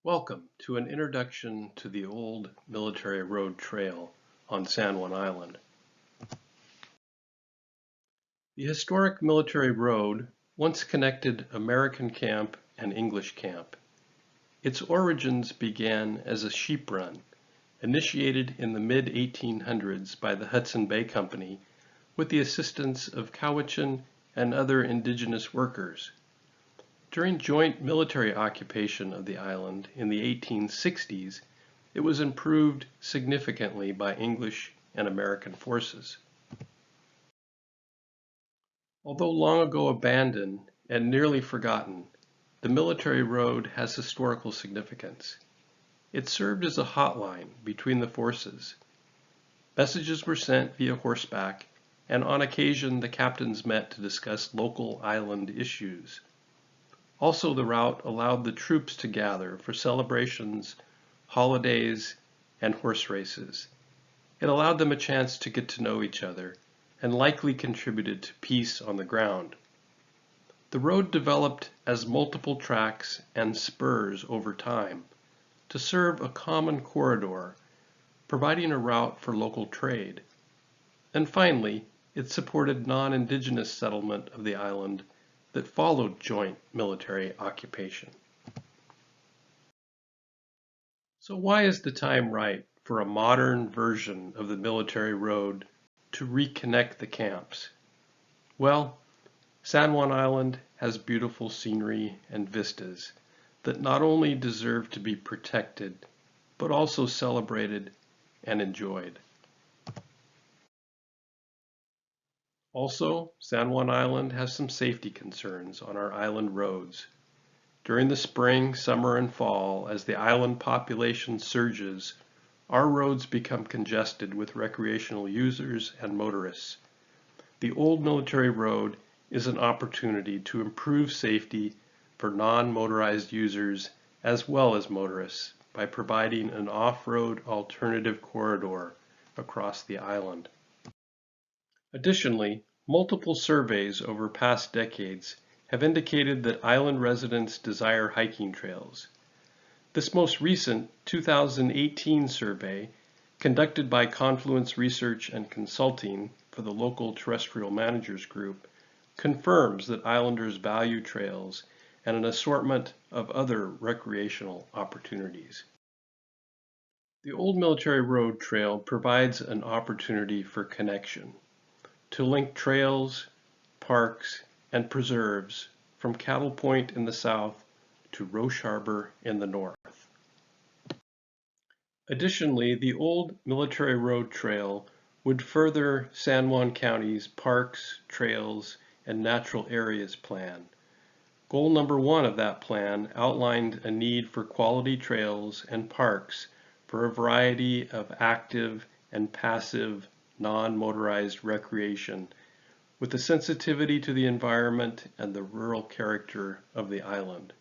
Welcome to an introduction to the old military road trail on San Juan Island. The historic military road once connected American Camp and English Camp. Its origins began as a sheep run, initiated in the mid-1800s by the Hudson Bay Company with the assistance of Cowichan and other indigenous workers. During joint military occupation of the island in the 1860s, it was improved significantly by English and American forces. Although long ago abandoned and nearly forgotten, the military road has historical significance. It served as a hotline between the forces. Messages were sent via horseback, and on occasion the captains met to discuss local island issues. Also, the route allowed the troops to gather for celebrations, holidays, and horse races. It allowed them a chance to get to know each other and likely contributed to peace on the ground. The road developed as multiple tracks and spurs over time to serve a common corridor, providing a route for local trade. And finally, it supported non-indigenous settlement of the island that followed joint military occupation. So why is the time right for a modern version of the military road to reconnect the camps? Well, San Juan Island has beautiful scenery and vistas that not only deserve to be protected, but also celebrated and enjoyed. Also, San Juan Island has some safety concerns on our island roads. During the spring, summer, and fall, as the island population surges, our roads become congested with recreational users and motorists. The old military road is an opportunity to improve safety for non-motorized users as well as motorists by providing an off-road alternative corridor across the island. Additionally, multiple surveys over past decades have indicated that island residents desire hiking trails. This most recent 2018 survey, conducted by Confluence Research and Consulting for the local Terrestrial Managers Group, confirms that islanders value trails and an assortment of other recreational opportunities. The Old Military Road Trail provides an opportunity for connection, to link trails, parks, and preserves from Cattle Point in the south to Roche Harbor in the north. Additionally, the Old Military Road Trail would further San Juan County's Parks, Trails, and Natural Areas Plan. Goal number 1 of that plan outlined a need for quality trails and parks for a variety of active and passive non-motorized recreation with a sensitivity to the environment and the rural character of the island.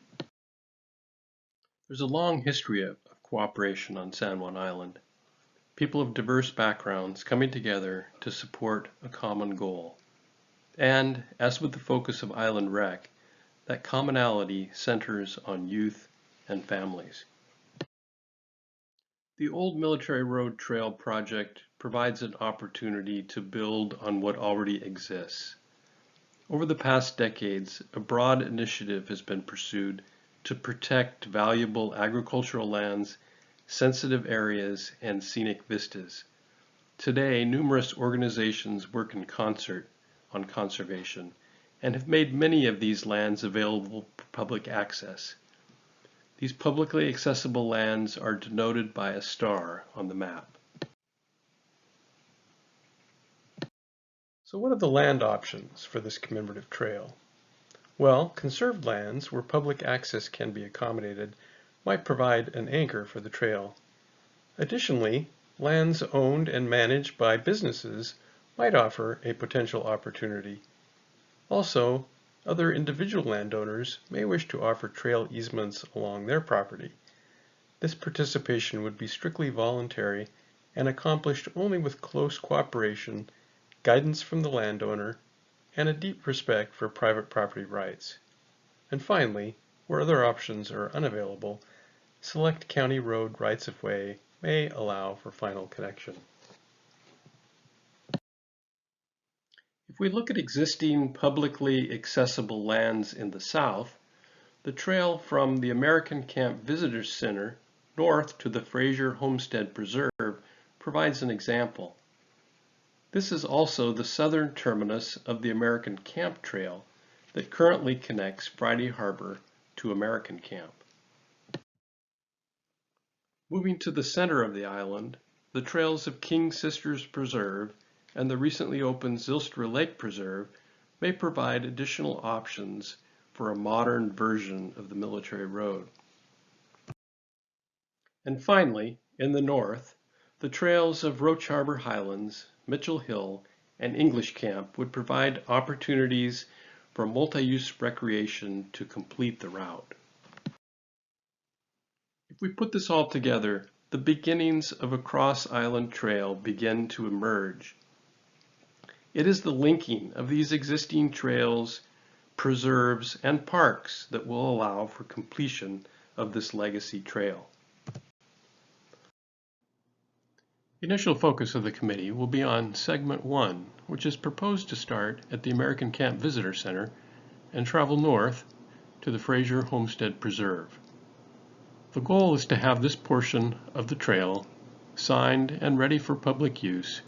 There's a long history of cooperation on San Juan Island. People of diverse backgrounds coming together to support a common goal. And, as with the focus of Island Rec, that commonality centers on youth and families. The Old Military Road Trail project provides an opportunity to build on what already exists. Over the past decades, a broad initiative has been pursued to protect valuable agricultural lands, sensitive areas, and scenic vistas. Today, numerous organizations work in concert on conservation and have made many of these lands available for public access. These publicly accessible lands are denoted by a star on the map. So what are the land options for this commemorative trail? Well, conserved lands where public access can be accommodated might provide an anchor for the trail. Additionally, lands owned and managed by businesses might offer a potential opportunity. Also, other individual landowners may wish to offer trail easements along their property. This participation would be strictly voluntary and accomplished only with close cooperation, guidance from the landowner, and a deep respect for private property rights. And finally, where other options are unavailable, Select county road rights-of-way may allow for final connection. If we look at existing publicly accessible lands in the south, the trail from the American Camp Visitors Center north to the Fraser Homestead Preserve provides an example. This is also the southern terminus of the American Camp Trail that currently connects Friday Harbor to American Camp. Moving to the center of the island, the trails of King Sisters Preserve and the recently opened Zylstra Lake Preserve may provide additional options for a modern version of the military road. And finally, in the north, the trails of Roach Harbor Highlands, Mitchell Hill, and English Camp would provide opportunities for multi-use recreation to complete the route. If we put this all together, the beginnings of a cross-island trail begin to emerge. It is the linking of these existing trails, preserves, and parks that will allow for completion of this legacy trail. The initial focus of the committee will be on Segment 1, which is proposed to start at the American Camp Visitor Center and travel north to the Fraser Homestead Preserve. The goal is to have this portion of the trail signed and ready for public use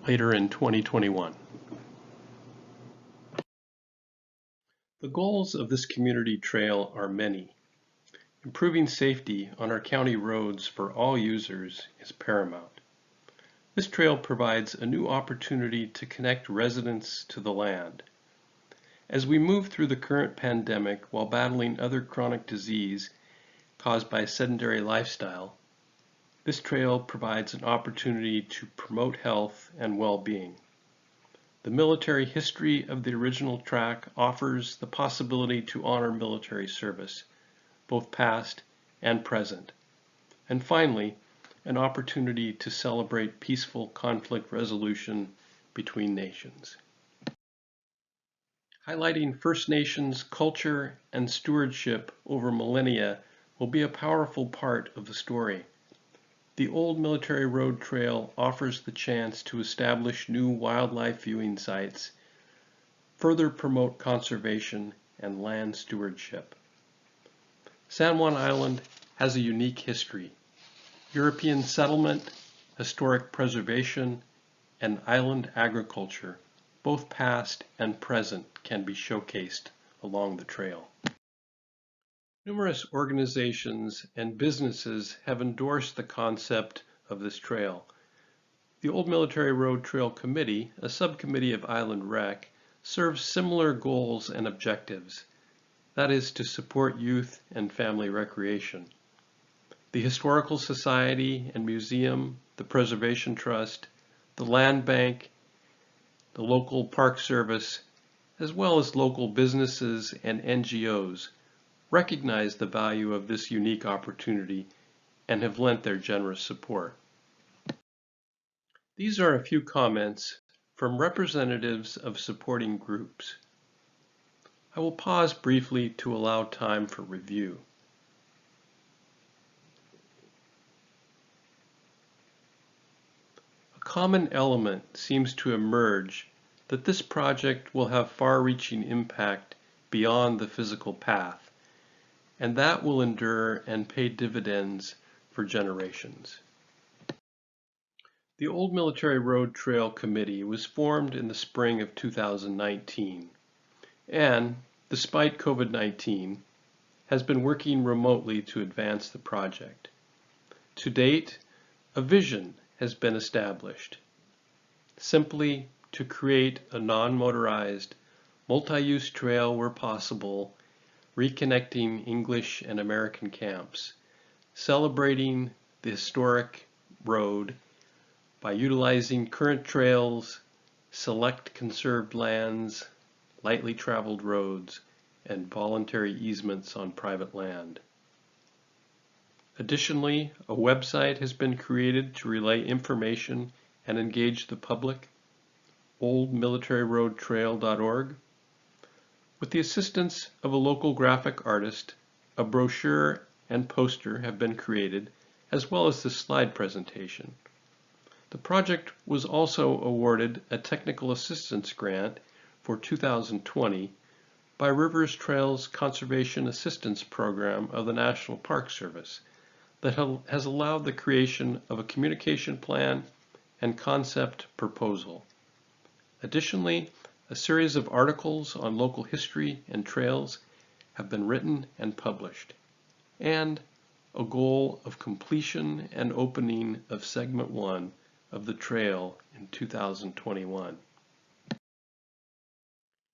later in 2021. The goals of this community trail are many. Improving safety on our county roads for all users is paramount. This trail provides a new opportunity to connect residents to the land. As we move through the current pandemic while battling other chronic disease caused by a sedentary lifestyle, this trail provides an opportunity to promote health and well-being. The military history of the original track offers the possibility to honor military service, both past and present. And finally, an opportunity to celebrate peaceful conflict resolution between nations. Highlighting First Nations culture and stewardship over millennia will be a powerful part of the story. The Old Military Road Trail offers the chance to establish new wildlife viewing sites, further promote conservation and land stewardship. San Juan Island has a unique history. European settlement, historic preservation, and island agriculture, both past and present, can be showcased along the trail. Numerous organizations and businesses have endorsed the concept of this trail. The Old Military Road Trail Committee, a subcommittee of Island Rec, serves similar goals and objectives. That is to support youth and family recreation. The Historical Society and Museum, the Preservation Trust, the Land Bank, the local Park Service, as well as local businesses and NGOs recognize the value of this unique opportunity and have lent their generous support. These are a few comments from representatives of supporting groups. I will pause briefly to allow time for review. A common element seems to emerge that this project will have far-reaching impact beyond the physical path, and that will endure and pay dividends for generations. The Old Military Road Trail Committee was formed in the spring of 2019 and, despite COVID-19, has been working remotely to advance the project. To date, a vision has been established, simply to create a non-motorized, multi-use trail where possible, reconnecting English and American camps, celebrating the historic road by utilizing current trails, select conserved lands, lightly traveled roads, and voluntary easements on private land. Additionally, a website has been created to relay information and engage the public, oldmilitaryroadtrail.org. With the assistance of a local graphic artist, a brochure and poster have been created, as well as the slide presentation. The project was also awarded a technical assistance grant for 2020 by Rivers Trails Conservation Assistance Program of the National Park Service that has allowed the creation of a communication plan and concept proposal. Additionally, a series of articles on local history and trails have been written and published, and a goal of completion and opening of Segment 1 of the trail in 2021.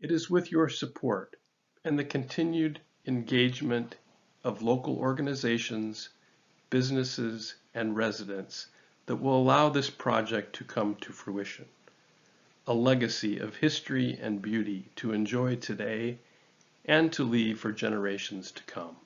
It is with your support and the continued engagement of local organizations, businesses, and residents that will allow this project to come to fruition. A legacy of history and beauty to enjoy today and to leave for generations to come.